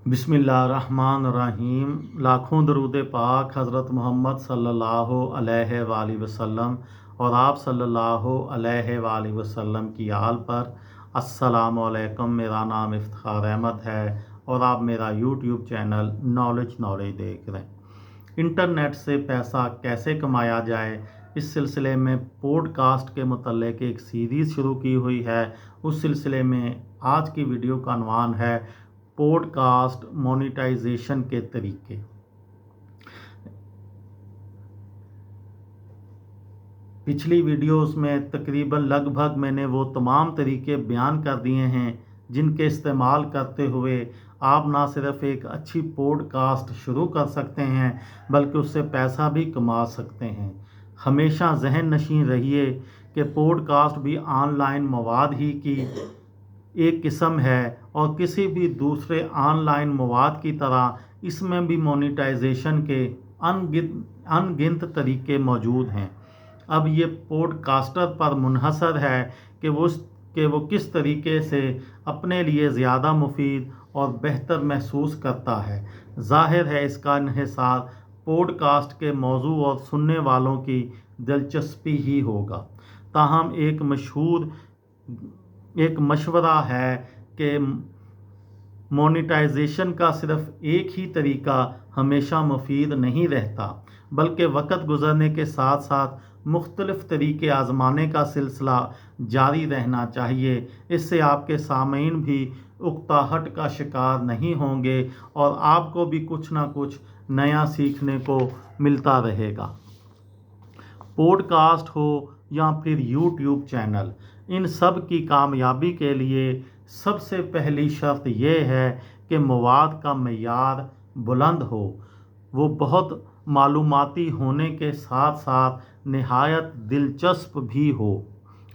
बिस्मिल्लाहिर्रहमानिर्रहीम। लाखों दरूद पाक हज़रत मोहम्मद सल्लल्लाहु अलैहि वसल्लम और आप सल्लल्लाहु अलैहि वसल्लम की आल पर। अस्सलामु अलैकुम। मेरा नाम इफ्तिखार अहमद है और आप मेरा यूट्यूब चैनल नॉलेज देख रहे हैं। इंटरनेट से पैसा कैसे कमाया जाए, इस सिलसिले में पॉडकास्ट के मुतल्लिक़ एक सीरीज़ शुरू की हुई है। उस सिलसिले में आज की वीडियो का अनवान है पॉडकास्ट मोनेटाइजेशन के तरीके। पिछली वीडियोस में तकरीबन लगभग मैंने वो तमाम तरीके बयान कर दिए हैं जिनके इस्तेमाल करते हुए आप ना सिर्फ एक अच्छी पॉडकास्ट शुरू कर सकते हैं बल्कि उससे पैसा भी कमा सकते हैं। हमेशा जहन नशीं रहिए कि पॉडकास्ट भी ऑनलाइन मवाद ही की एक किस्म है और किसी भी दूसरे ऑनलाइन मवाद की तरह इसमें भी मोनेटाइजेशन के अनगिनत तरीके मौजूद हैं। अब ये पॉडकास्टर पर मुनहसर है कि वो किस तरीके से अपने लिए ज़्यादा मुफीद और बेहतर महसूस करता है। ज़ाहिर है इसका इन्हिसार पॉडकास्ट के मौजू और सुनने वालों की दिलचस्पी ही होगा। ताहम एक मशवरा है कि मोनेटाइजेशन का सिर्फ एक ही तरीका हमेशा मुफीद नहीं रहता, बल्कि वक्त गुजरने के साथ साथ मुख्तलिफ तरीके आजमाने का सिलसिला जारी रहना चाहिए। इससे आपके सामीन भी उकताहट का शिकार नहीं होंगे और आपको भी कुछ ना कुछ नया सीखने को मिलता रहेगा। पॉडकास्ट हो या फिर यूट्यूब चैनल, इन सब की कामयाबी के लिए सबसे पहली शर्त यह है कि मवाद का मेयार बुलंद हो। वो बहुत मालूमाती होने के साथ साथ निहायत दिलचस्प भी हो।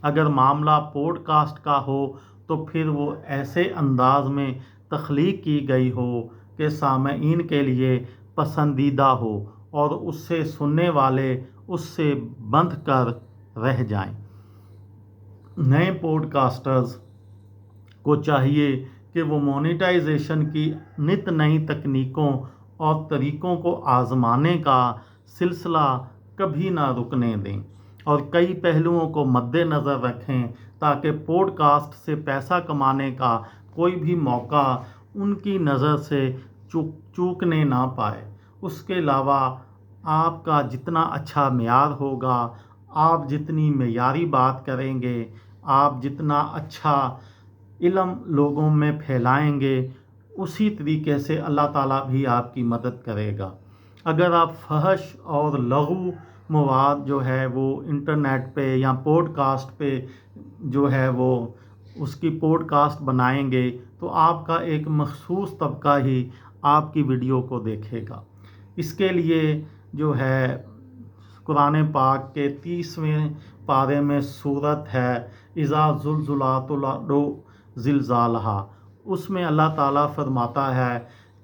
अगर मामला पॉडकास्ट का हो तो फिर वो ऐसे अंदाज में तख्लीक की गई हो कि सामीन के लिए पसंदीदा हो और उससे सुनने वाले उससे बंध कर रह जाएं। नए पॉडकास्टर्स को चाहिए कि वो मोनेटाइजेशन की नित नई तकनीकों और तरीक़ों को आज़माने का सिलसिला कभी ना रुकने दें और कई पहलुओं को मद्देनज़र रखें ताकि पॉडकास्ट से पैसा कमाने का कोई भी मौका उनकी नज़र से चूकने ना पाए। उसके अलावा आपका जितना अच्छा मेयार होगा, आप जितनी मेयारी बात करेंगे, आप जितना अच्छा इल्म लोगों में फैलाएंगे, उसी तरीके से अल्लाह ताला भी आपकी मदद करेगा। अगर आप फहश और लघु मवाद जो है वो इंटरनेट पे या पॉडकास्ट पे जो है वो उसकी पॉडकास्ट बनाएंगे तो आपका एक मखसूस तबका ही आपकी वीडियो को देखेगा। इसके लिए जो है कुरान पाक के 30वें पारे में सूरत है इज़ा ज़ुलज़ुलातिल अर्दु ज़िलज़ालहा, उसमें अल्लाह ताला फरमाता है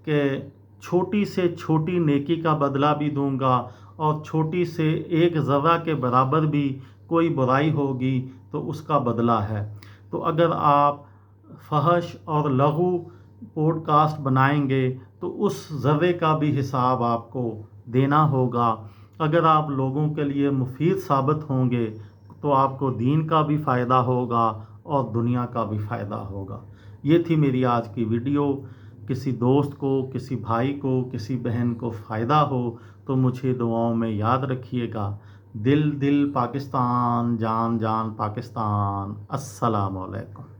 कि छोटी से छोटी नेकी का बदला भी दूंगा और छोटी से एक ज़र्रा के बराबर भी कोई बुराई होगी तो उसका बदला है। तो अगर आप फहश और लघु पॉडकास्ट बनाएंगे तो उस ज़र्रे का भी हिसाब आपको देना होगा। अगर आप लोगों के लिए मुफीद साबित होंगे तो आपको दीन का भी फ़ायदा होगा और दुनिया का भी फ़ायदा होगा। ये थी मेरी आज की वीडियो। किसी दोस्त को, किसी भाई को, किसी बहन को फ़ायदा हो तो मुझे दुआओं में याद रखिएगा। दिल दिल पाकिस्तान, जान जान पाकिस्तान। अस्सलामु अलैकुम।